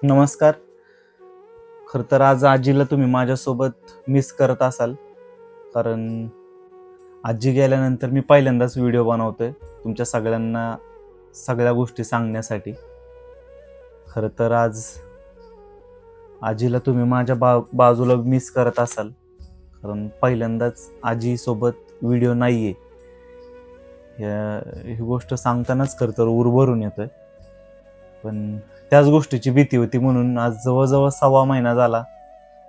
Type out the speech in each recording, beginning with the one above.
नमस्कार. खरं तर आज आजीला तुम्ही माझ्यासोबत मिस करत असाल, कारण आजी गेल्यानंतर मी पहिल्यांदाच व्हिडिओ बनवतोय तुमच्या सगळ्यांना सगळ्या गोष्टी सांगण्यासाठी. खरं तर आज आजीला तुम्ही माझ्या बाजूला मिस करत असाल, कारण पहिल्यांदाच आजीसोबत व्हिडिओ नाही आहे. ही गोष्ट सांगतानाच खरं तर भरून येतोय. पण त्याच गोष्टीची भीती होती म्हणून आज जवळजवळ 1.25 महिना झाला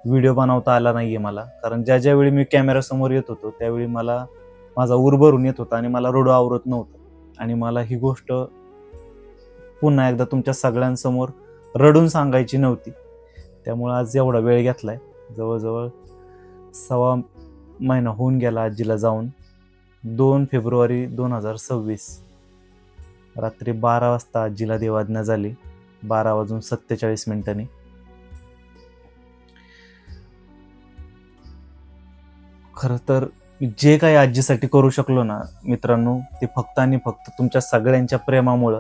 व्हिडिओ बनवता आला नाहीये मला. कारण ज्यावेळी मी कॅमेऱ्यासमोर येत होतो त्यावेळी मला माझा भरून येत होता आणि मला रडू आवरत नव्हतं. आणि मला ही गोष्ट पुन्हा एकदा तुमच्या सगळ्यांसमोर रडून सांगायची नव्हती. त्यामुळे आज एवढा वेळ घेतलाय. जवळजवळ 1.25 महिना होऊन गेला आजीला जाऊन. 2 फेब्रुवारी 2026 रात्री 12 वाजता आजीला देवाज्ञा झाली. 12:47 खरं तर जे काही आजीसाठी करू शकलो ना मित्रांनो, ते फक्त आणि फक्त तुमच्या सगळ्यांच्या प्रेमामुळं.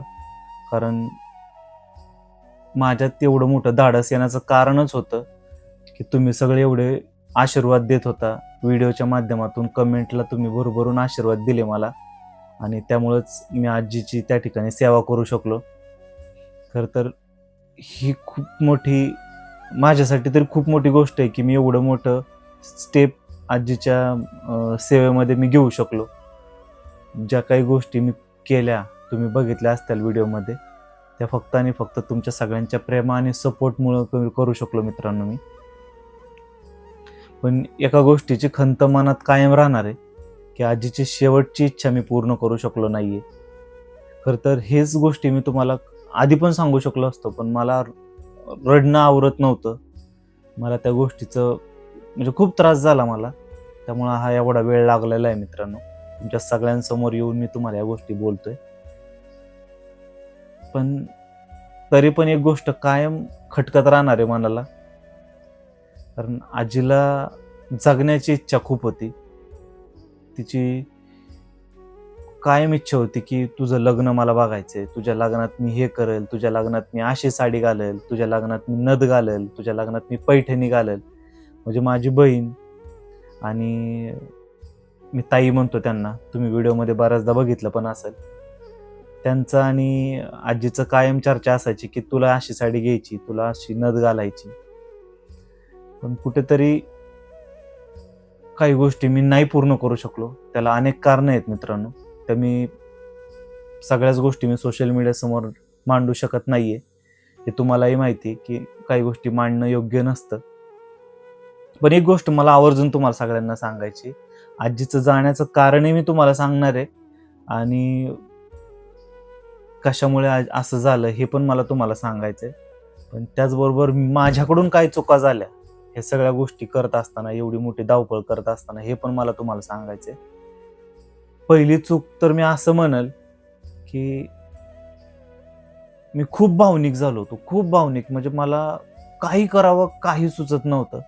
कारण माझ्यात एवढं मोठं धाडस येण्याचं कारणच होतं की तुम्ही सगळे एवढे आशीर्वाद देत होता. व्हिडिओच्या माध्यमातून कमेंटला तुम्ही भरभरून आशीर्वाद दिले मला, आणि त्यामुळंच मी आजीची त्या ठिकाणी सेवा करू शकलो. खरं तर ही खूप मोठी, माझ्यासाठी तरी खूप मोठी गोष्ट आहे की मी एवढं मोठं स्टेप आजीच्या सेवेमध्ये मी घेऊ शकलो. ज्या काही गोष्टी मी केल्या तुम्ही बघितल्या असतील व्हिडिओमध्ये, त्या फक्त आणि फक्त तुमच्या सगळ्यांच्या प्रेम आणि सपोर्टमुळं करू शकलो मित्रांनो मी. पण एका गोष्टीची खंत मनात कायम राहणार आहे की आजीची शेवटची इच्छा मी पूर्ण करू शकलो नाहीये. खरं तर हेच गोष्टी मी तुम्हाला आधी पण सांगू शकलो असतो, पण मला रडणं आवरत नव्हतं. मला त्या गोष्टीचं म्हणजे खूप त्रास झाला मला. त्यामुळं हा एवढा वेळ लागलेला आहे मित्रांनो. तुमच्या सगळ्यांसमोर येऊन मी तुम्हाला या गोष्टी बोलतोय. पण तरी पण एक गोष्ट कायम खटकत राहणार आहे मनाला. कारण आजीला जगण्याची इच्छा खूप होती. तिची कायम इच्छा होती की तुझं लग्न मला बघायचंय, तुझ्या लग्नात मी हे करेल, तुझ्या लग्नात मी अशी साडी घालेल, तुझ्या लग्नात मी नथ घालेल, तुझ्या लग्नात मी पैठणी घालेल. म्हणजे माझी बहीण आणि मी ताई म्हणतो त्यांना, तुम्ही व्हिडिओमध्ये बऱ्याचदा बघितलं पण असेल, त्यांचं आणि आजीचं कायम चर्चा असायची की तुला अशी साडी घ्यायची, तुला अशी नथ घालायची. पण कुठेतरी काही गोष्टी मी नाही पूर्ण करू शकलो. त्याला अनेक कारणं आहेत मित्रांनो. तर मी सगळ्याच गोष्टी मी सोशल मीडियासमोर मांडू शकत नाहीये. हे तुम्हालाही माहिती आहे की काही गोष्टी मांडणं योग्य नसतं. पण एक गोष्ट मला आवर्जून तुम्हाला सगळ्यांना सांगायची, आजीचं जाण्याचं कारणही मी तुम्हाला सांगणार आहे, आणि कशामुळे असं झालं हे पण मला तुम्हाला सांगायचंय. पण त्याचबरोबर माझ्याकडून काय चुका झाल्या हे सगळ्या गोष्टी करत असताना, एवढी मोठी धावपळ करत असताना, हे पण मला तुम्हाला सांगायचंय. पहिली चूक तर मी असं म्हणल की मी खूप भावनिक झालो होतो. खूप भावनिक म्हणजे मला काही करावं काही सुचत नव्हतं.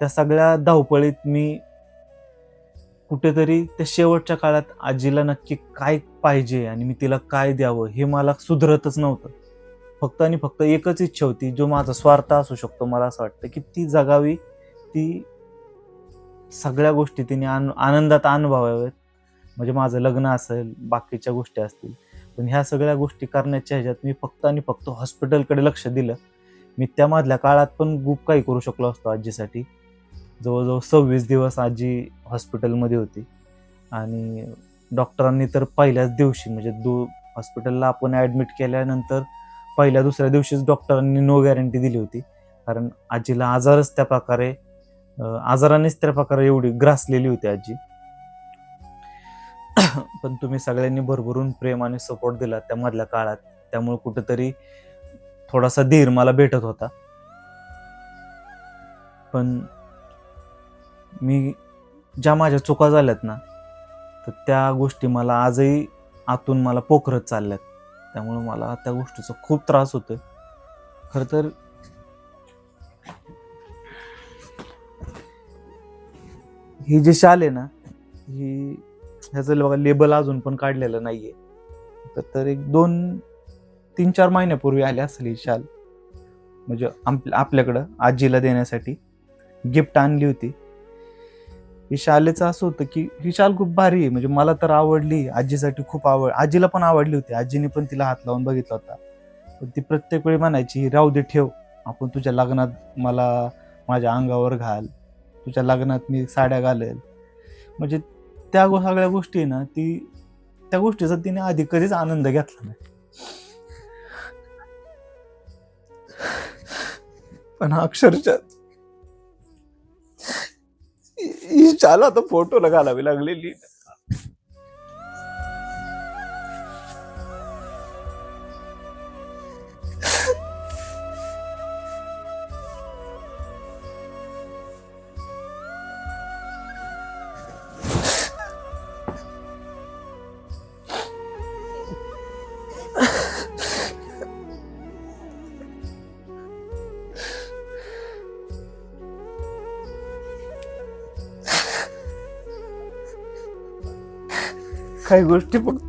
त्या सगळ्या धावपळीत मी कुठेतरी त्या शेवटच्या काळात आजीला नक्की काय पाहिजे आणि मी तिला काय द्यावं हे मला सुधरतच नव्हतं. फक्त आणि फक्त एकच इच्छा होती, जो माझा स्वार्थ असू शकतो मला असं वाटतं, की ती जगावी, ती सगळ्या गोष्टी तिने आनंदात अनुभवाव्यात. म्हणजे माझं लग्न असेल, बाकीच्या गोष्टी असतील. पण ह्या सगळ्या गोष्टी करण्याच्या ह्याच्यात मी फक्त आणि फक्त हॉस्पिटलकडे लक्ष दिलं. मी त्यामधल्या काळात पण खूप काही करू शकलो असतो आजीसाठी. जवळजवळ 26 दिवस आजी हॉस्पिटलमध्ये होती, आणि डॉक्टरांनी तर पहिल्याच दिवशी म्हणजे हॉस्पिटलला आपण ॲडमिट केल्यानंतर पहिल्या दुसऱ्या दिवशीच डॉक्टरांनी नो गॅरंटी दिली होती. कारण आजीला आजारानेच त्या प्रकारे एवढी ग्रासलेली होती आजी. पण तुम्ही सगळ्यांनी भरभरून प्रेम आणि सपोर्ट दिला त्या मधल्या काळात. त्यामुळे कुठेतरी थोडासा धीर मला भेटत होता. पण मी ज्या माझ्या चुका झाल्यात ना, तर त्या गोष्टी मला आजही आतून मला पोखरत चालल्यात. त्यामुळे मला त्या गोष्टीचा खूप त्रास होतोय. खरं तर ही जी शाल आहे ना, ह्याचं बघा लेबल अजून पण काढलेलं नाहीये. तर एक 2-3-4 महिन्यापूर्वी आली असेल ही शाल. म्हणजे आपल्याकडं आजीला देण्यासाठी गिफ्ट आणली होती. ही शालेचं असं होतं की ही शाल खूप भारी आहे, म्हणजे मला तर आवडली, आजीसाठी खूप आजीला पण आवडली होती. आजीने पण तिला हात लावून बघितला होता, पण ती प्रत्येक वेळी म्हणायची राहू दे, ठेव, आपण तुझ्या लग्नात मला माझ्या अंगावर घाल, तुझ्या लग्नात मी साड्या घालेल. म्हणजे सगळ्या गोष्टी आहे ना, त्या गोष्टीचा तिने आधी कधीच आनंद घेतला नाही. पण अक्षरशः ही शाल आता फोटोला घालावी लागलेली. काही गोष्टी फक्त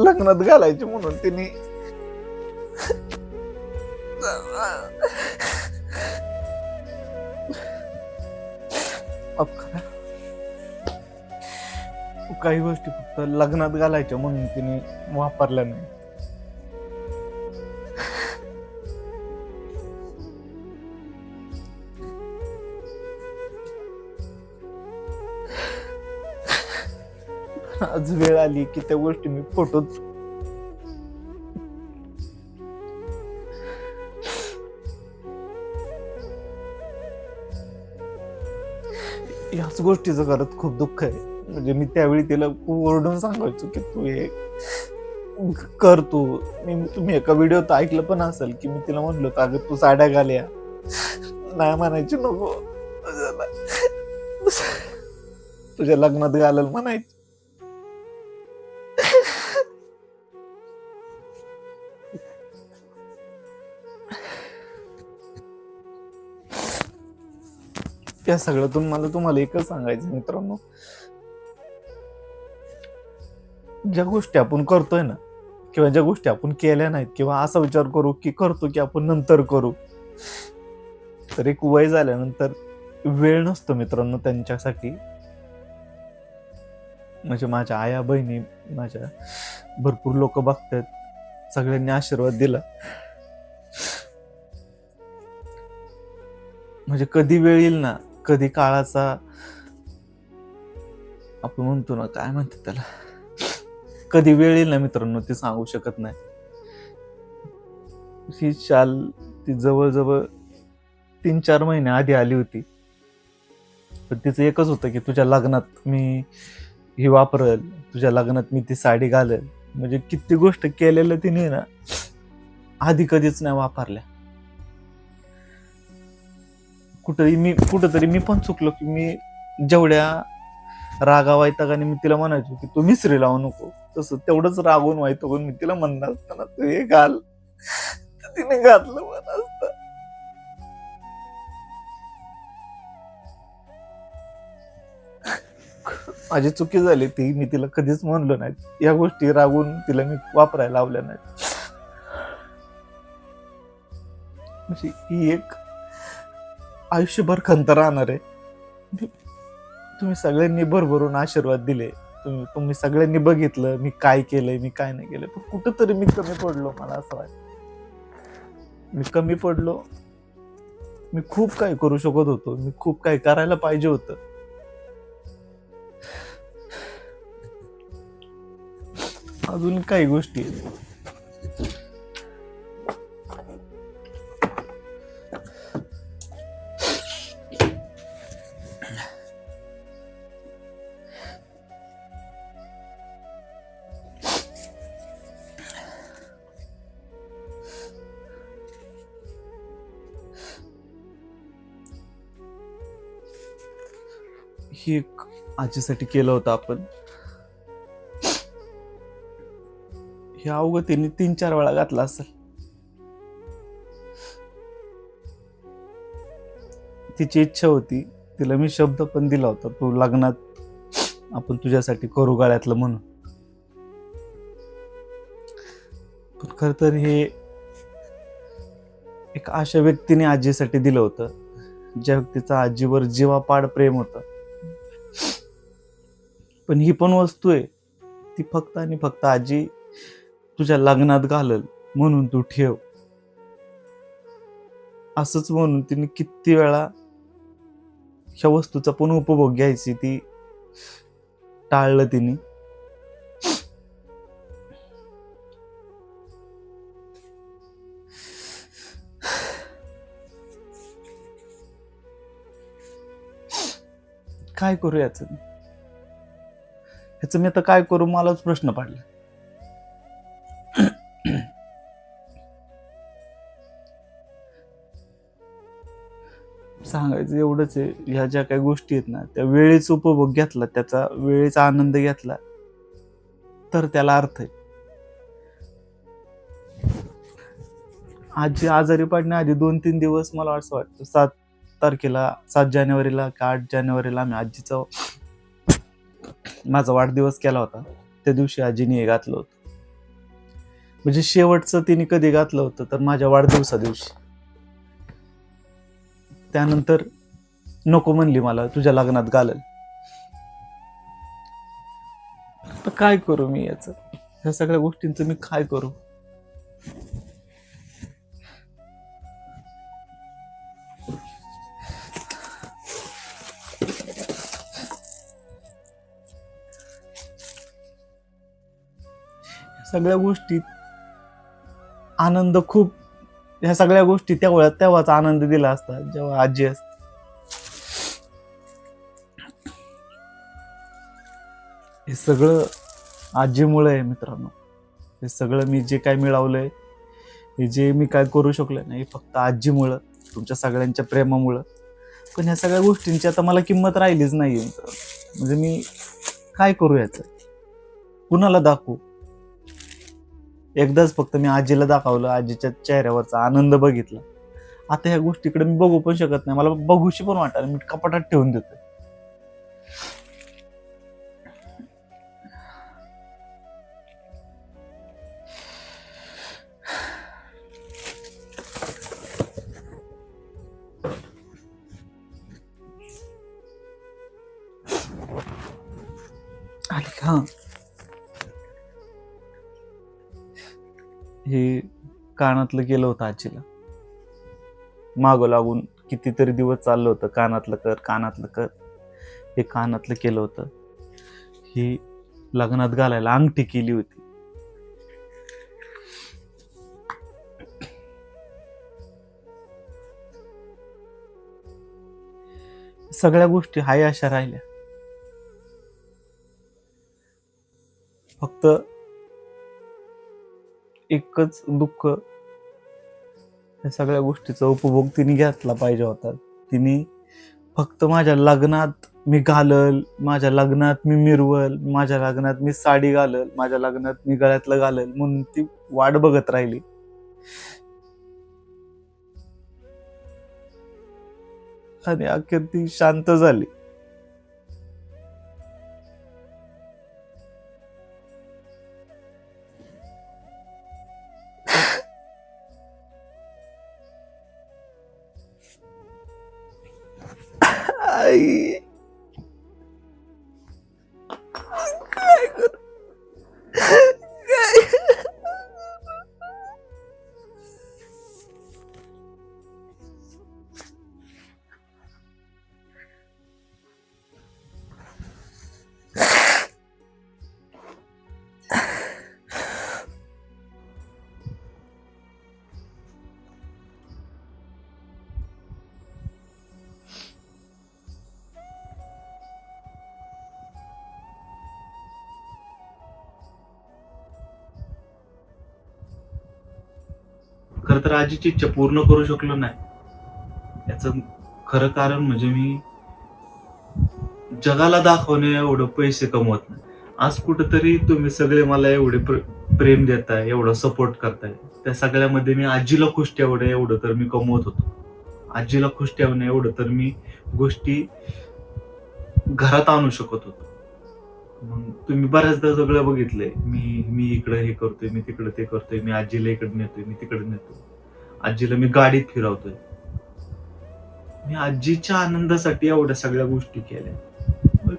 लग्नात घालायची म्हणून तिने काही गोष्टी फक्त लग्नात घालायच्या म्हणून तिने वापरल्या नाही. आज वेळ आली की त्या गोष्टी मी फोटोत याच गोष्टीचं करत खूप दुःख आहे. म्हणजे मी त्यावेळी तिला खूप ओरडून सांगायचो की तू हे कर. तुम्ही एका व्हिडिओत ऐकलं पण असेल की मी तिला म्हणलो होतं अगं तू साड्या घाल्या, नाही म्हणायची, नको तुझ्या लग्नात घालल म्हणायची. त्या सगळ्यातून मला तुम्हाला एकच सांगायचं मित्रांनो, ज्या गोष्टी आपण करतोय ना, किंवा ज्या गोष्टी आपण केल्या नाहीत, किंवा असा विचार करू की करतो की आपण नंतर करू, तर एक वय झाल्यानंतर वेळ नसतो मित्रांनो त्यांच्यासाठी. म्हणजे माझ्या आया बहिणी, माझ्या भरपूर लोक बघतात, सगळ्यांनी आशीर्वाद दिला. म्हणजे कधी वेळ येईल ना, कधी काळाचा आपण म्हणतो ना, काय म्हणतात त्याला, कधी वेळ येईल ना मित्रांनो, ते सांगू शकत नाही. ही शाल ती जवळजवळ 3-4 महिने आधी आली होती, पण तिचं एकच होतं की तुझ्या लग्नात मी ही वापरेल, तुझ्या लग्नात मी ती साडी घालेल. म्हणजे किती गोष्ट केलेल्या तिने ना आधी कधीच नाही वापरल्या. कुठंतरी मी पण चुकलो की मी जेवढ्या रागावायतागाने मी तिला म्हणायचो की तू मिसरी लावू नको, तसं तेवढंच रागून वायतगून मी तिला म्हणणार असताना तू हे घाल, तिने घातलं म्हणा असतं. माझी चुकी झाली ती, मी तिला कधीच म्हणलो नाही. या गोष्टी रागून तिला मी वापरायला लावल्या नाहीत. म्हणजे ही एक आयुष्यभर खंत राहणार आहे. तुम्ही सगळ्यांनी भरभरून आशीर्वाद दिले, तुम्ही सगळ्यांनी बघितलं मी काय केलंय, मी काय नाही केलंय, पण कुठंतरी मी कमी पडलो. मला असं वाटतं मी कमी पडलो. मी खूप काही करू शकत होतो, मी खूप काही करायला पाहिजे होतं. अजून काही गोष्टी आहेत. ही एक आजीसाठी केलं होतं आपण. हे अवघं तिने 3-4 वेळा घातला असेल. तिची इच्छा होती, तिला मी शब्द पण दिला होता, तू लग्नात आपण तुझ्यासाठी करू गळ्यातलं म्हणून. पण खर तर हे एक अशा व्यक्तीने आजीसाठी दिलं होतं, ज्या व्यक्तीचं आजीवर जीवापाड प्रेम होतं. पण ही पण वस्तू आहे, ती फक्त आणि फक्त आजी तुझ्या लग्नात घालल म्हणून तू ठेव. असंच म्हणून तिने किती वेळा ह्या वस्तूचा पण उपभोग घ्यायची ती टाळलं तिने. काय करू याचं मी आता काय करू, मलाच प्रश्न पडला. सांगायचं एवढंच आहे, ह्या ज्या काही गोष्टी आहेत ना, त्या वेळेचा उपभोग घेतला, त्याचा वेळेचा आनंद घेतला तर त्याला अर्थ आहे. आजी आजारी पडण्याआधी 2-3 दिवस मला असं वाटतं 7 जानेवारीला का 8 जानेवारीला आम्ही आजीचा माझा वाढदिवस केला होता. त्या दिवशी आजीने हे घातलं होतं. म्हणजे शेवटचं तिने कधी घातलं होतं तर माझ्या वाढदिवसा दिवशी. त्यानंतर नको म्हणली मला, तुझ्या लग्नात घालल. तर काय करू मी याचं, ह्या सगळ्या गोष्टींचं मी काय करू? सगळ्या गोष्टीत आनंद खूप, ह्या सगळ्या गोष्टी तेव्हाच आनंद दिला असता जेव्हा आजी असते. हे सगळं आजीमुळे आहे मित्रांनो. हे सगळं मी जे काय मिळवलंय, हे जे मी काय करू शकलो नाही, फक्त आजीमुळं, तुमच्या सगळ्यांच्या प्रेमामुळं. पण ह्या सगळ्या गोष्टींची आता मला किंमत राहिलीच नाहीये मित्रांनो. म्हणजे मी काय करू याचं, कुणाला दाखवू? एकदाच फक्त मी आजीला दाखवलं, आजीच्या चेहऱ्यावरचा आनंद बघितला. आता ह्या गोष्टीकडे मी बघू पण शकत नाही, मला बघूशी पण वाटायला, मी कपाटात ठेवून देतोय. हा, हे कानातलं केलं होतं आजीला, मागं लागून कितीतरी दिवस चाललं होतं, कानातलं कर. हे कानातलं केलं होतं. ही लग्नात घालायला अंगठी केली होती. सगळ्या गोष्टी हाय अशा राहिल्या. फक्त एकच दुःख, या सगळ्या गोष्टीचा उपभोग तिने घेतला पाहिजे होता. तिने फक्त माझ्या लग्नात मी घालल, माझ्या लग्नात मी मिरवल, माझ्या लग्नात मी साडी घालल, माझ्या लग्नात मी गळ्यातलं घालल म्हणून ती वाट बघत राहिली. आणि अखेर ती शांत झाली. आई, काय करू? खर तर आजीची इच्छा पूर्ण करू शकलो नाही, याचं खरं कारण म्हणजे मी जगाला दाखवणे एवढं पैसे कमवत नाही. आज कुठंतरी तुम्ही सगळे मला एवढे प्रेम देताय, एवढं सपोर्ट करताय, त्या सगळ्यामध्ये मी आजीला खुश ठेवणे एवढं तर मी कमवत होतो. आजीला खुश ठेवणे एवढं तर मी गोष्टी घरात आणू शकत होतो. मग तुम्ही बऱ्याचदा सगळं बघितलंय, मी इकडे हे करतोय, मी तिकडे ते करतोय, मी आजीला इकडे नेतोय, मी तिकडे नेतो. आजीला मी गाडीत फिरवतोय. मी आजीच्या आनंदासाठी एवढ्या सगळ्या गोष्टी केल्या. मग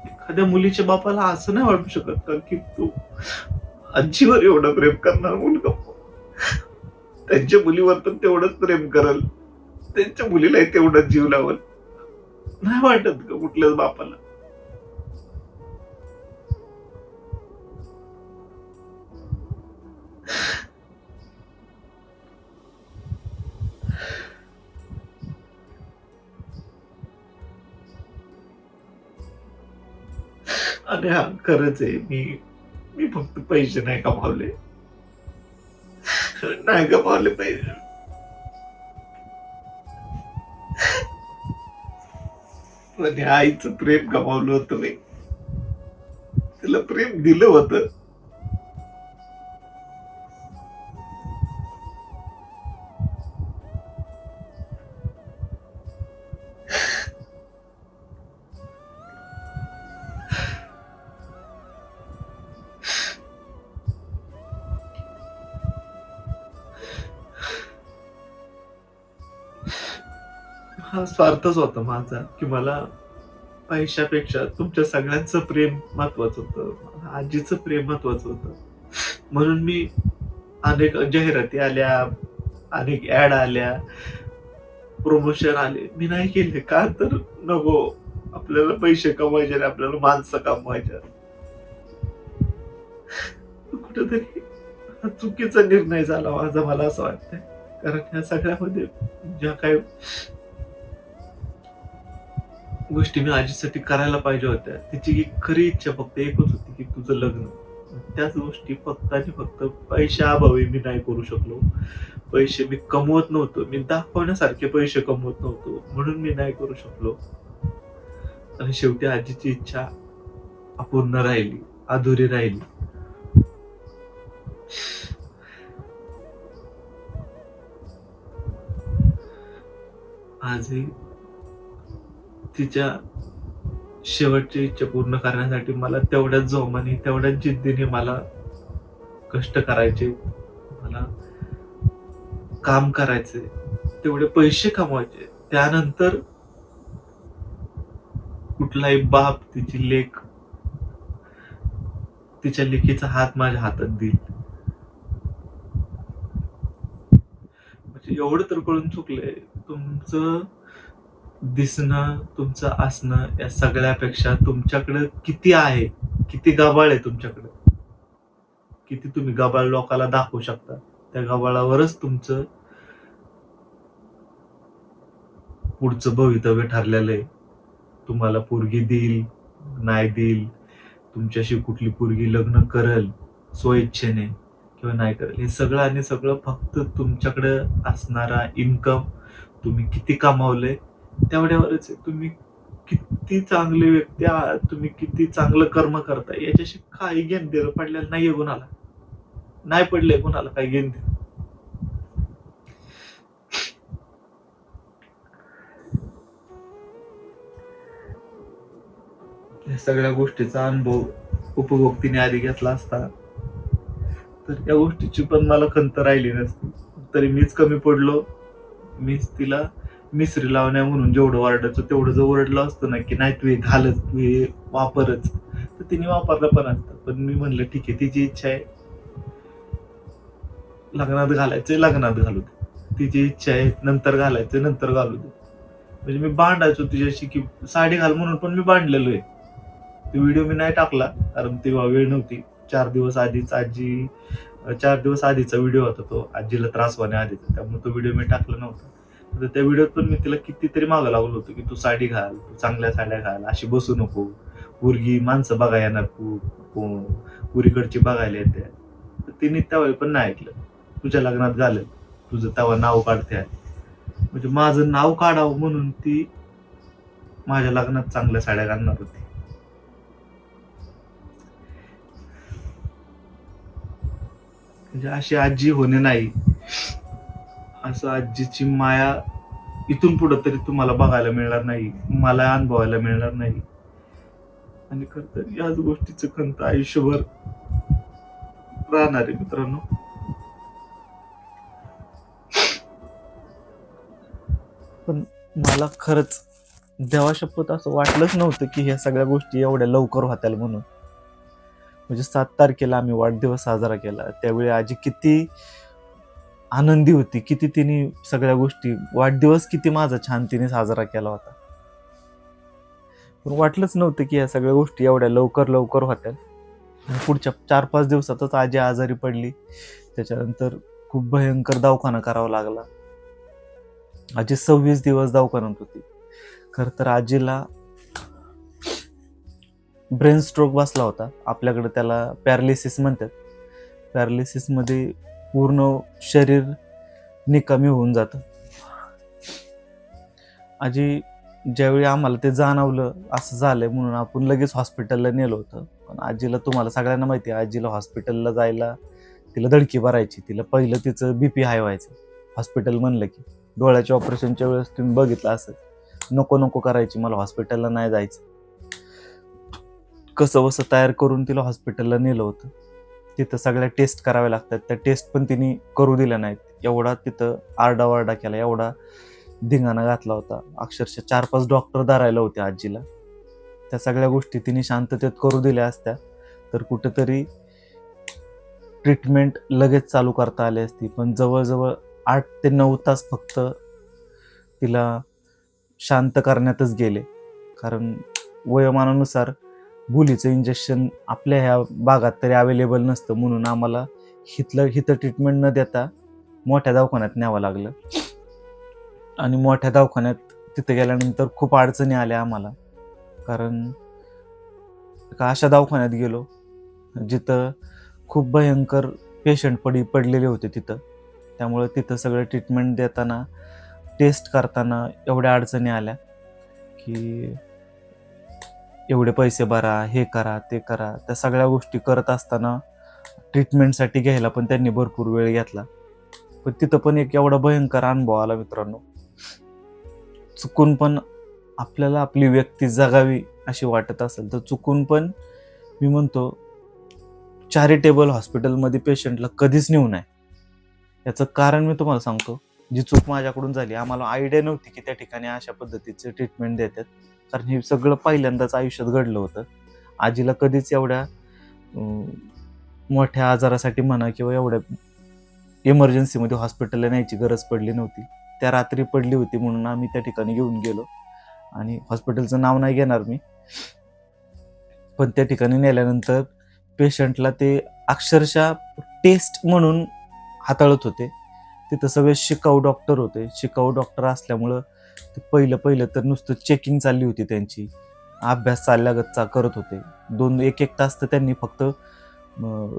एखाद्या मुलीच्या बापाला असं नाही वाटू शकत का की तू आजीवर एवढं प्रेम करणार मुलगा त्यांच्या मुलीवर पण तेवढंच प्रेम करल, त्यांच्या मुलीलाही तेवढाच जीव लावल? नाही वाटत का कुठल्याच बापाला? आणि हा खरंच आहे, मी मी फक्त पैसे नाही कमावले, नाही कमावले पैसे. पण आईचं प्रेम कमावलं होतं मी. तिला प्रेम दिलं होतं. हा स्वार्थच होता माझा की मला पैशापेक्षा तुमच्या सगळ्यांचं प्रेम महत्वाचं होतं, मला आजीचं प्रेम महत्वाचं होतं. म्हणून मी अनेक जाहिराती आल्या, अनेक ऍड आल्या, प्रमोशन आले, मी नाही केले. का तर नको, आपल्याला पैसे कमवायचे आणि आपल्याला माणसं कमवायचे. कुठेतरी हा चुकीचा निर्णय झाला माझा, मला असं वाटतंय. कारण ह्या सगळ्यामध्ये ज्या काही गोष्टी मी आजीसाठी करायला पाहिजे होत्या, तिची खरी इच्छा फक्त एकच होती की तुझं लग्न. त्याच गोष्टी फक्त आणि फक्त पैशाअभावी मी नाही करू शकलो. पैसे मी कमवत नव्हतो, मी दाखवण्यासारखे पैसे कमवत नव्हतो, म्हणून मी नाही करू शकलो. आणि शेवटी आजीची इच्छा अपूर्ण राहिली, अधुरी राहिली. आजही तिच्या शेवटची इच्छा पूर्ण करण्यासाठी मला तेवढ्याच जोमाने, तेवढ्याच जिद्दीने मला कष्ट करायचे, मला काम करायचे, तेवढे पैसे कमवायचे. त्यानंतर कुठलाही बाप तिची लेक, तिच्या लेकीचा हात माझ्या हातात देईल. म्हणजे एवढं तर कळून चुकलंय, तुमचं दिसणं, तुमचं असणं या सगळ्यापेक्षा तुमच्याकडे किती आहे, किती गबाळ आहे तुमच्याकडे, किती तुम्ही गबाळ लोकांना दाखवू शकता, त्या गबाळावरच तुमचं पुढचं भवितव्य ठरलेलं आहे. तुम्हाला पोरगी देईल, नाही देईल, तुमच्याशी कुठली पोरगी लग्न करल स्वइच्छेने किंवा नाही करेल, हे सगळं आणि सगळं फक्त तुमच्याकडे असणारा इन्कम, तुम्ही किती कमावलंय तेवढ्यावरच आहे. तुम्ही किती चांगले व्यक्ती आहात, तुम्ही किती चांगलं कर्म करताय, याच्याशी काही घेण देणं पडलेलं नाहीये कोणाला, नाही पडलंय कोणाला काही घेण देणं. या सगळ्या गोष्टीचा अनुभव उपभोक्तीने आधी घेतला असता तर या गोष्टीची पण मला खंत राहिली नसती. तरी मीच कमी पडलो, मीच तिला मिसरी लावण्या म्हणून जेवढं ओरडायचं तेवढं जर ओरडलं असतं ना की नाही तू हे घालच, तू हे वापरच, तर तिने वापरलं पण असतं. पण मी म्हणलं ठीक आहे, तिची इच्छा आहे लग्नात घालायचंय, लग्नात घालू दे, तिची इच्छा आहे नंतर घालायचंय, नंतर घालू दे. म्हणजे मी भांडायचो तिच्याशी की साडी घाल म्हणून, पण मी भांडलेलो आहे. तो व्हिडिओ मी नाही टाकला कारण तेव्हा वेळ नव्हती. 4 दिवस आधीचा व्हिडिओ होता तो, आजीला त्रास होण्याआधीचा, त्यामुळे तो व्हिडिओ मी टाकला नव्हता. तर त्या व्हिडिओत पण मी तिला कितीतरी मागं लागलो होतो की तू साडी घाल, तू चांगल्या साड्या घाल, अशी बसू नको, पोरगी माणसं बघा येणार, पुरीकडची बघायला येते. तर तिने त्यावेळी पण नाही ऐकलं. तुझ्या लग्नात घालेल, तुझं तेव्हा नाव काढते, म्हणजे माझं नाव काढावं म्हणून ती माझ्या लग्नात चांगल्या साड्या घालणार होती. म्हणजे अशी आजी होणे नाही, असं आजीची माया इथून पुढे तरी तुम्हाला बघायला मिळणार नाही, मला अनुभवायला मिळणार नाही. आणि खर तर याच गोष्टीचं खंत आयुष्यभर राहणार आहे मित्रांनो. पण मला खरंच देवाशपथ असं वाटलंच नव्हतं की ह्या सगळ्या गोष्टी एवढ्या लवकर होत्याल म्हणून. म्हणजे 7 तारखेला आम्ही वाढदिवस साजरा केला. त्यावेळी आजी किती आनंदी होती, किती तिने सगळ्या गोष्टी, वाढदिवस किती माझा छान तिने साजरा केला होता. पण वाटलंच नव्हतं की या सगळ्या गोष्टी एवढ्या लवकर होत्या. आणि पुढच्या 4-5 दिवसातच आजी आजारी पडली. त्याच्यानंतर खूप भयंकर दवाखाना करावा लागला. आजी 26 दिवस दवाखान्यात होती. खर तर आजीला ब्रेन स्ट्रोक बसला होता. आपल्याकडे त्याला पॅरालिसिस म्हणतात. पॅरालिसिसमध्ये पूर्ण शरीर निकामी होऊन जातं. आजी ज्यावेळी आम्हाला ते जाणवलं असं झालंय म्हणून आपण लगेच हॉस्पिटलला नेलं होतं. पण आजीला, तुम्हाला सगळ्यांना माहिती आहे, आजीला हॉस्पिटलला जायला तिला धडकी भरायची. तिला पहिलं तिचं बीपी हाय व्हायचं हॉस्पिटल म्हणलं की. डोळ्याच्या ऑपरेशनच्या वेळेस तुम्ही बघितलं असं नको करायची, मला हॉस्पिटलला नाही जायचं. कसं वसं तयार करून तिला हॉस्पिटलला नेलं होतं. तिथं सगळ्या टेस्ट कराव्या लागतात. त्या टेस्ट पण तिने करू दिल्या नाहीत. एवढा तिथं आरडाओरडा केला, एवढा धिंगाणा घातला होता. अक्षरशः 4-5 डॉक्टर धरायला होते आजीला. त्या सगळ्या गोष्टी तिने शांततेत करू दिल्या असत्या तर कुठेतरी ट्रीटमेंट लगेच चालू करता आली असती. पण जवळजवळ 8 ते 9 तास फक्त तिला शांत करण्यातच गेले. कारण वयोमानानुसार गुलीचं इंजेक्शन आपल्या ह्या भागात तरी अवेलेबल नसतं, म्हणून आम्हाला हिथं ट्रीटमेंट न देता मोठ्या दवाखान्यात न्यावं लागलं. आणि मोठ्या दवाखान्यात तिथं गेल्यानंतर खूप अडचणी आल्या आम्हाला. कारण अशा दवाखान्यात गेलो जिथं खूप भयंकर पेशंट पडलेले होते तिथं. त्यामुळे तिथं सगळं ट्रीटमेंट देताना, टेस्ट करताना एवढ्या अडचणी आल्या की एवढे पैसे भरा, हे करा, ते करा. त्या सगळ्या गोष्टी करत असताना ट्रीटमेंटसाठी घ्यायला पण त्यांनी भरपूर वेळ घेतला. पण तिथं पण एक एवढा भयंकर अनुभव आला मित्रांनो. चुकून पण आपल्याला आपली व्यक्ती जगावी अशी वाटत असेल तर चुकून पण, मी म्हणतो, चॅरिटेबल हॉस्पिटलमध्ये पेशंटला कधीच नेऊ नये. याचं कारण मी तुम्हाला सांगतो. जी चूक माझ्याकडून झाली, आम्हाला आयडिया नव्हती की त्या ठिकाणी अशा पद्धतीचे ट्रीटमेंट देतात. कारण हे सगळं पहिल्यांदाच आयुष्यात घडलं होतं. आजीला कधीच एवढ्या मोठ्या आजारासाठी म्हणा किंवा एवढ्या इमर्जन्सीमध्ये हॉस्पिटलला न्यायची गरज पडली नव्हती. त्या रात्री पडली होती म्हणून आम्ही त्या ठिकाणी घेऊन गेलो. आणि हॉस्पिटलचं नाव नाही घेणार मी, पण त्या ठिकाणी नेल्यानंतर पेशंटला ते अक्षरशः टेस्ट म्हणून हाताळत होते. तिथं सगळे शिकाऊ डॉक्टर होते. शिकाऊ डॉक्टर असल्यामुळं ते पहिलं तर नुसतं चेकिंग चालली होती त्यांची. अभ्यास चालल्यागतचा करत होते. 1-1 तास तर त्यांनी फक्त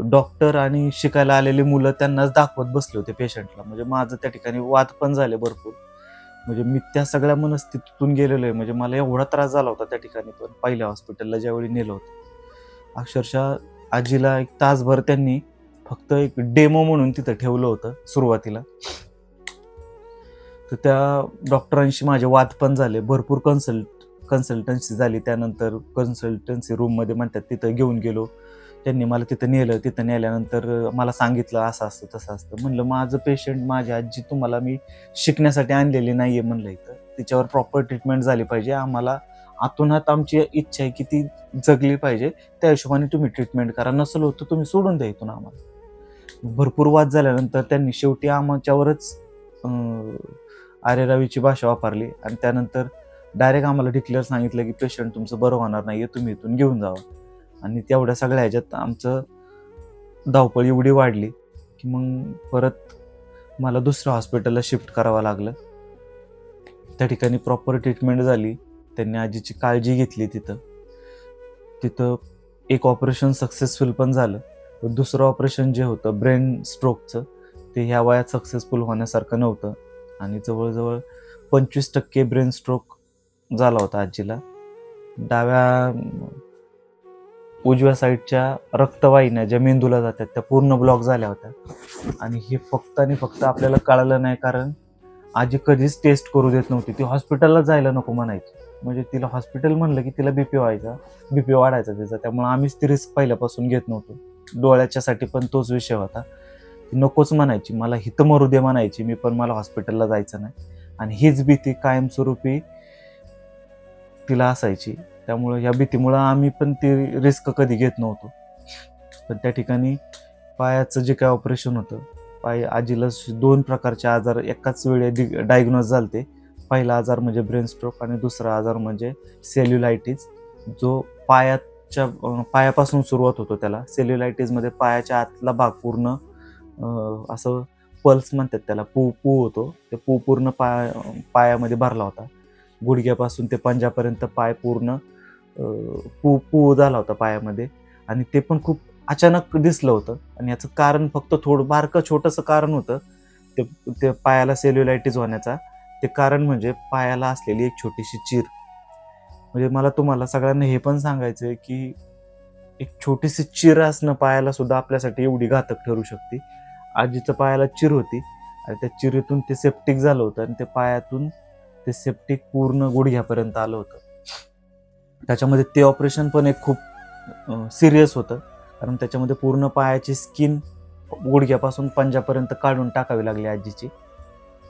डॉक्टर आणि शिकायला आलेली मुलं त्यांनाच दाखवत बसले होते पेशंटला. म्हणजे माझं त्या ठिकाणी वाद पण झाले भरपूर. म्हणजे मी त्या सगळ्या मनस्थितीतून गेलेलो आहे. म्हणजे मला एवढा त्रास झाला होता त्या ठिकाणी. पण पहिल्या हॉस्पिटलला ज्यावेळी नेलं होतं, अक्षरशः आजीला 1 तासभर त्यांनी फक्त एक डेमो म्हणून तिथं ठेवलं होतं सुरुवातीला. तर त्या डॉक्टरांशी माझे वाद पण झाले. भरपूर कन्सल्टन्सी झाली. त्यानंतर कन्सल्टन्सी रूममध्ये म्हणतात तिथं घेऊन गेलो. त्यांनी मला तिथं नेलं. तिथं नेल्यानंतर मला सांगितलं असं असतं तसं असतं. म्हणलं माझं पेशंट, माझी आजी तुम्हाला मी शिकण्यासाठी आणलेली नाहीये म्हणलं. इथं तिच्यावर प्रॉपर ट्रीटमेंट झाली पाहिजे. आम्हाला आतूनात आमची इच्छा आहे की ती जगली पाहिजे. त्या हिशोबाने तुम्ही ट्रीटमेंट करा. नसेल होतं तुम्ही सोडून द्या इथून आम्हाला. भरपूर वाद झाल्यानंतर त्यांनी शेवटी आमच्यावरच आरेरावीची भाषा वापरली. आणि त्यानंतर डायरेक्ट आम्हाला डिक्लेअर सांगितलं की पेशंट तुमचं बरं होणार नाहीये, तुम्ही इथून घेऊन जावं. आणि तेवढ्या सगळ्या ह्याच्यात आमचं धावपळ एवढी वाढली की मग परत मला दुसऱ्या हॉस्पिटलला शिफ्ट करावं लागलं. त्या ठिकाणी प्रॉपर ट्रीटमेंट झाली. त्यांनी आजीची काळजी घेतली. तिथं एक ऑपरेशन सक्सेसफुल पण झालं. दुसरं ऑपरेशन जे होतं ब्रेन स्ट्रोकचं, ते ह्या वयात सक्सेसफुल होण्यासारखं नव्हतं. आणि जवळजवळ 25% ब्रेन स्ट्रोक झाला होता आजीला. उजव्या साईडच्या रक्तवाहिन्या ज्या मेंदूला जातात त्या पूर्ण ब्लॉक झाल्या होत्या. आणि हे फक्त आणि फक्त आपल्याला कळालं नाही कारण आजी कधीच टेस्ट करू देत नव्हती. ती हॉस्पिटलला जायला नको म्हणायची. म्हणजे तिला हॉस्पिटल म्हणलं की तिला बीपी वाढायचा तिचा. त्यामुळे आम्हीच ती रिस्क पहिल्यापासून घेत नव्हतो. डोळ्याच्यासाठी पण तोच विषय होता. ती नकोच म्हणायची, मला हिथं मरू दे म्हणायची. मी पण मला हॉस्पिटलला जायचं नाही. आणि हीच भीती कायमस्वरूपी तिला असायची. त्यामुळं या भीतीमुळं आम्ही पण ती रिस्क कधी घेत नव्हतो. पण त्या ठिकाणी पायाचं जे काय ऑपरेशन होतं, आजीला 2 प्रकारचे आजार एकाच वेळी डायग्नोज झालते. पहिला आजार म्हणजे ब्रेन स्ट्रोक आणि दुसरा आजार म्हणजे सेल्युलायटिस, जो पायापासून सुरुवात होतो त्याला. सेल्युलायटिसमध्ये पायाच्या आतला भाग पूर्ण असं पल्स म्हणतात त्याला, पू होतो. ते पूर्ण पायामध्ये भरला होता. गुडघ्यापासून ते पंजापर्यंत पाय पूर्ण पू झाला होता पायामध्ये. आणि ते पण खूप अचानक दिसलं होतं. आणि याचं कारण फक्त थोडं बारकं छोटंसं कारण होतं ते पायाला सेल्युलायटिस होण्याचा. ते कारण म्हणजे पायाला असलेली एक छोटीशी चीर. म्हणजे मला तुम्हाला सगळ्यांना हे पण सांगायचं आहे की एक छोटीशी चीर असणं पायाला सुद्धा आपल्यासाठी एवढी घातक ठरू शकते. आजीच्या पायाला चीर होती आणि त्या चिरीतून ते सेप्टिक झालं होतं आणि त्या पायातून ते सेप्टिक पूर्ण गुडघ्यापर्यंत आलं होतं. त्याच्यामध्ये ते ऑपरेशन पण एक खूप सिरियस होतं, कारण त्याच्यामध्ये पूर्ण पायाची स्किन गुडघ्यापासून पंजापर्यंत काढून टाकावी लागली आजीची.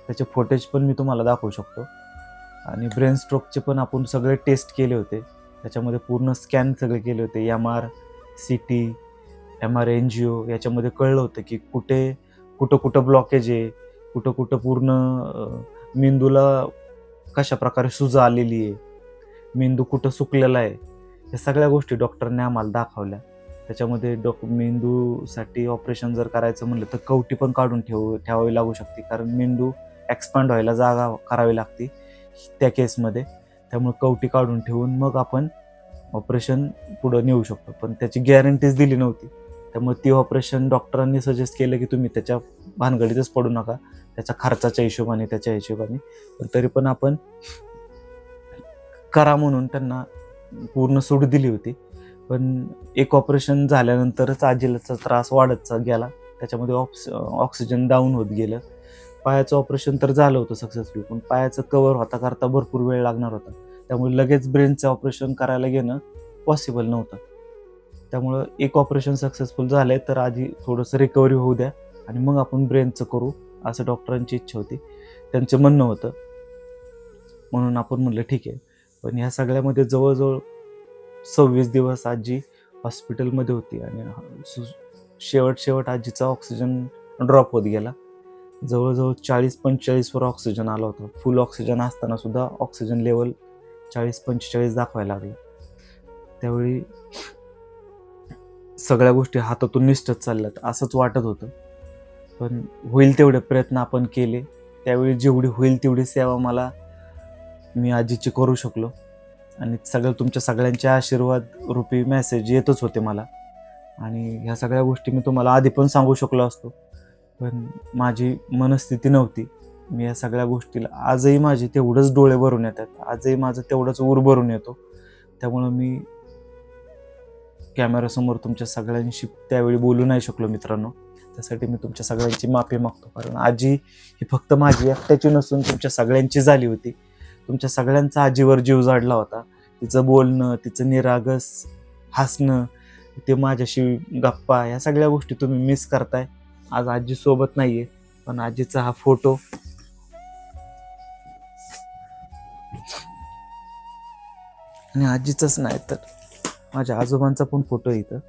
त्याचे फुटेज पण मी तुम्हाला दाखवू शकतो. आणि ब्रेन स्ट्रोकचे पण आपण सगळे टेस्ट केले होते. त्याच्यामध्ये पूर्ण स्कॅन सगळे केले होते. MR, CT, MR NGO. याच्यामध्ये कळलं होतं की कुठं ब्लॉकेज आहे, कुठं पूर्ण मेंदूला कशा प्रकारे सुजा आलेली आहे, मेंदू कुठं सुकलेला आहे. या सगळ्या गोष्टी डॉक्टरने आम्हाला दाखवल्या. त्याच्यामध्ये मेंदूसाठी ऑपरेशन जर करायचं म्हणलं तर कवटी पण काढून ठेवावी लागू शकते, कारण मेंदू एक्सपांड व्हायला जागा करावी लागते त्या केसमध्ये. त्यामुळे कवटी काढून ठेवून मग आपण ऑपरेशन पुढं नेऊ शकतो. पण त्याची गॅरंटीज दिली नव्हती. त्यामुळे ती ऑपरेशन डॉक्टरांनी सजेस्ट केलं की तुम्ही त्याच्या भानगडीतच पडू नका, त्याच्या खर्चाच्या हिशोबाने, त्याच्या हिशोबाने. पण तरी पण आपण करा म्हणून त्यांना पूर्ण सूट दिली होती. पण एक ऑपरेशन झाल्यानंतरच आजीचा त्रास वाढत गेला. त्याच्यामध्ये ऑक्सिजन डाऊन होत गेलं. पायाचं ऑपरेशन तर झालं होतं सक्सेसफुल, पण पायाचं कव्हर होता करता भरपूर वेळ लागणार होता. त्यामुळे लगेच ब्रेनचं ऑपरेशन करायला घेणं पॉसिबल नव्हतं. त्यामुळं एक ऑपरेशन सक्सेसफुल झालंय तर आधी थोडंसं रिकव्हरी होऊ द्या आणि मग आपण ब्रेनचं करू, असं डॉक्टरांची इच्छा होती, त्यांचं म्हणणं होतं. म्हणून आपण म्हटलं ठीक आहे. पण ह्या सगळ्यामध्ये जवळजवळ 26 दिवस आजी हॉस्पिटलमध्ये होती आणि शेवट आजीचा ऑक्सिजन ड्रॉप होत गेला. जवळजवळ 40-45 वर ऑक्सिजन आला होता. फुल ऑक्सिजन असताना सुद्धा ऑक्सिजन लेवल 40-45 दाखवायला लागलं. त्यावेळी सगळ्या गोष्टी हातातून निसटत चालल्यात असंच वाटत होतं. पण होईल तेवढे प्रयत्न आपण केले. त्यावेळी जेवढी होईल तेवढी सेवा मी आजीची करू शकलो. आणि तुमच्या सगळ्यांचे आशीर्वाद रूपी मेसेज येतच होते मला. आणि ह्या सगळ्या गोष्टी मी तुम्हाला आधी पण सांगू शकलो असतो, पण माझी मनस्थिती नव्हती. मी या सगळ्या गोष्टीला आजही माझे तेवढंच डोळे भरून येतात, आजही माझं तेवढंच ऊर भरून येतो. त्यामुळं मी कॅमेरासमोर तुमच्या सगळ्यांशी त्यावेळी बोलू नाही शकलो मित्रांनो. त्यासाठी मी तुमच्या सगळ्यांची माफी मागतो, कारण आजी ही फक्त माझी एकट्याची नसून तुमच्या सगळ्यांची झाली होती. तुमच्या सगळ्यांचा आजीवर जीव जाडला होता. तिचं बोलणं, तिचं निरागस हसणं, ते माझ्याशी गप्पा, या सगळ्या गोष्टी तुम्ही मिस करताय. आज आजी सोबत नाहीये, पण आजीचा हा फोटो आणि आजीचाच नाही तर माझ्या आजोबांचा पण फोटो इथं.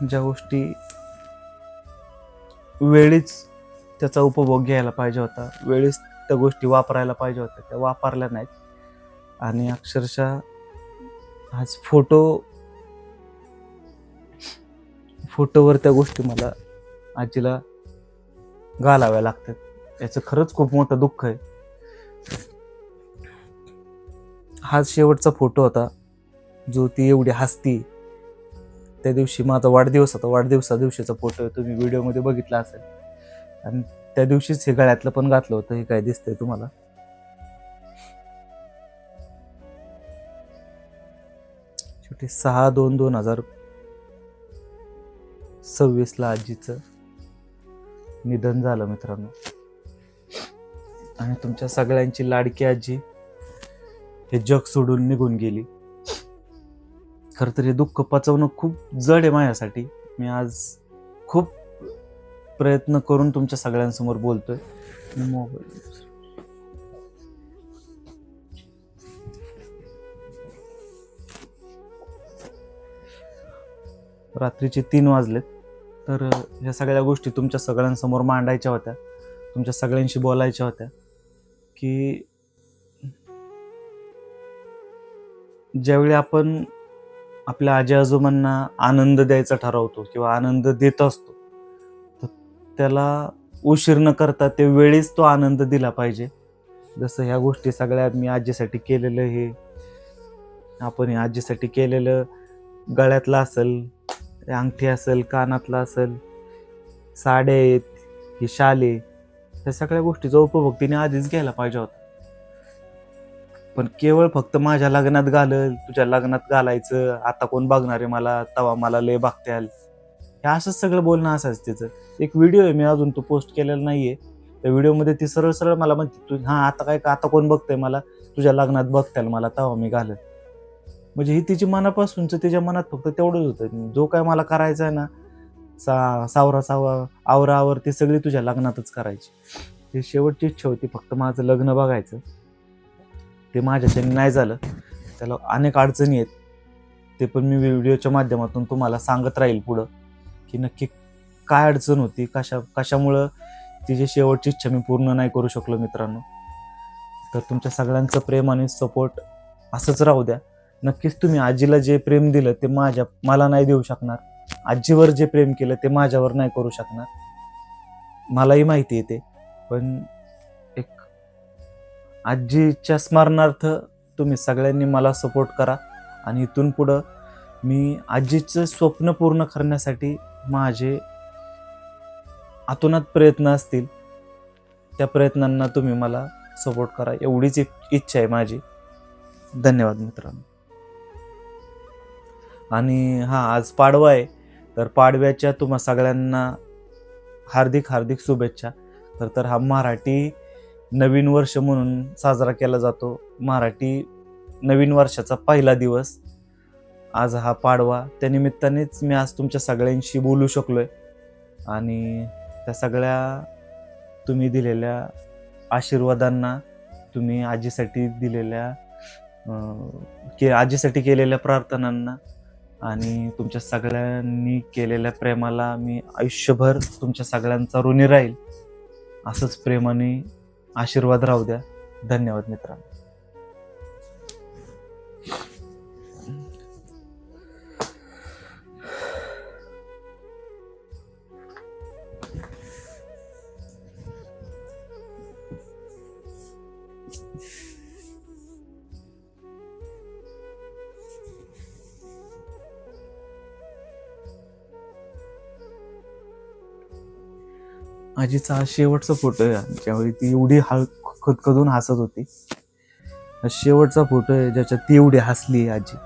ज्या गोष्टी वेळीच त्याचा उपभोग घ्यायला पाहिजे होता, वेळीच त्या गोष्टी वापरायला पाहिजे होत्या, त्या वापरल्या नाहीत. आणि अक्षरशः आज फोटोवर त्या गोष्टी मला आजीला घालाव्या लागतात. याचं खरंच खूप मोठं दुःख आहे. हा शेवटचा फोटो होता जो ती एवढी हसती. त्या दिवशी माझा वाढदिवस होता. वाढदिवसा दिवशीचा फोटो तुम्ही व्हिडिओमध्ये बघितला असेल. आणि त्या दिवशीच हे गळ्यातलं पण घातलं होतं. हे काय दिसतंय तुम्हाला? शेवटी 6/2/2026 आजीचं निधन झालं मित्रांनो. आणि तुमच्या सगळ्यांची लाडकी आजी हे जग सोडून निघून गेली. खरं तर हे दुःख पचवणं खूप जड आहे माझ्यासाठी. मी आज खूप प्रयत्न करून तुमच्या सगळ्यांसमोर बोलतोय. मोबाईल रात्रीचे 3 वाजलेत. तर ह्या सगळ्या गोष्टी तुमच्या सगळ्यांसमोर मांडायच्या होत्या, तुमच्या सगळ्यांशी बोलायच्या होत्या की ज्यावेळी आपण आपल्या आजी आजोबांना आनंद द्यायचा ठरवतो किंवा आनंद देत असतो, तर त्याला उशीर न करता ते वेळीच तो आनंद दिला पाहिजे. जसं ह्या गोष्टी सगळ्या मी आजीसाठी केलेलं, हे आपण हे आजीसाठी केलेलं गळ्यातलं असेल, अंगठी असेल, कानातलं असेल, साड्या आहेत, ही शाले, ह्या सगळ्या गोष्टीचा उपभोग तिने आधीच घ्यायला पाहिजे होता. पण केवळ फक्त माझ्या लग्नात घालल, तुझ्या लग्नात घालायचं, आता कोण बघणार आहे मला, तवा मला लय बघत्याल, हे असंच सगळं बोलणं असायचं तिचं. एक व्हिडिओ आहे, मी अजून तो पोस्ट केलेला नाहीये. त्या व्हिडिओमध्ये ती सरळ सरळ मला म्हणते, तू आता काय, आता कोण बघतंय मला, तुझ्या लग्नात बघत्याल मला, तवा मी घालल. म्हणजे ही तिची मनापासूनच, तिच्या मनात फक्त तेवढंच होतं, जो काय मला करायचं आहे ना, आवरावर ते सगळी तुझ्या लग्नातच करायची. ती शेवटची इच्छा होती फक्त माझं लग्न बघायचं. ते माझ्याच्याने नाही झालं, त्याला अनेक अडचणी आहेत. ते पण मी व्हिडिओच्या माध्यमातून तुम्हाला सांगत राहील पुढं की नक्की काय अडचण होती, कशामुळं तिची शेवटची इच्छा मी पूर्ण नाही करू शकलो मित्रांनो. तर तुमच्या सगळ्यांचं प्रेम आणि सपोर्ट असंच राहू द्या. नक्कीच तुम्ही आजीला जे प्रेम दिलं ते मला नाही देऊ शकणार, आजीवर जे प्रेम केलं ते माझ्यावर नाही करू शकणार, मलाही माहिती आहे ते. पण एक आजीच्या स्मरणार्थ तुम्ही सगळ्यांनी मला सपोर्ट करा. आणि इथून पुढं मी आजीचं स्वप्न पूर्ण करण्यासाठी माझे आतोनात प्रयत्न असतील, त्या प्रयत्नांना तुम्ही मला सपोर्ट करा, एवढीच इच्छा आहे माझी. धन्यवाद मित्रांनो. आणि आज पाडवा आहे, तर पाडव्याच्या तुम्हा सगळ्यांना हार्दिक हार्दिक शुभेच्छा. तर हा मराठी नवीन वर्ष म्हणून साजरा केला जातो. मराठी नवीन वर्षाचा पहिला दिवस आज हा पाडवा. त्या निमित्तानेच मी आज तुमच्या सगळ्यांशी बोलू शकलोय. आणि त्या सगळ्या तुम्ही दिलेल्या आशीर्वादांना, तुम्ही आजीसाठी दिलेल्या आजीसाठी केलेल्या प्रार्थनांना आणि तुमच्या सगळ्यांनी केलेल्या प्रेमाला मी आयुष्यभर तुमच्या सगळ्यांचा ऋणी राहील. असंच प्रेमाने आशीर्वाद राहू द्या. धन्यवाद मित्रांनो. आजीचा हा शेवटचा फोटो आहे, ज्यावेळी ती एवढी खदखदून हसत होती. शेवटचा फोटो आहे ज्याच्यात ती एवढी हसली आजी.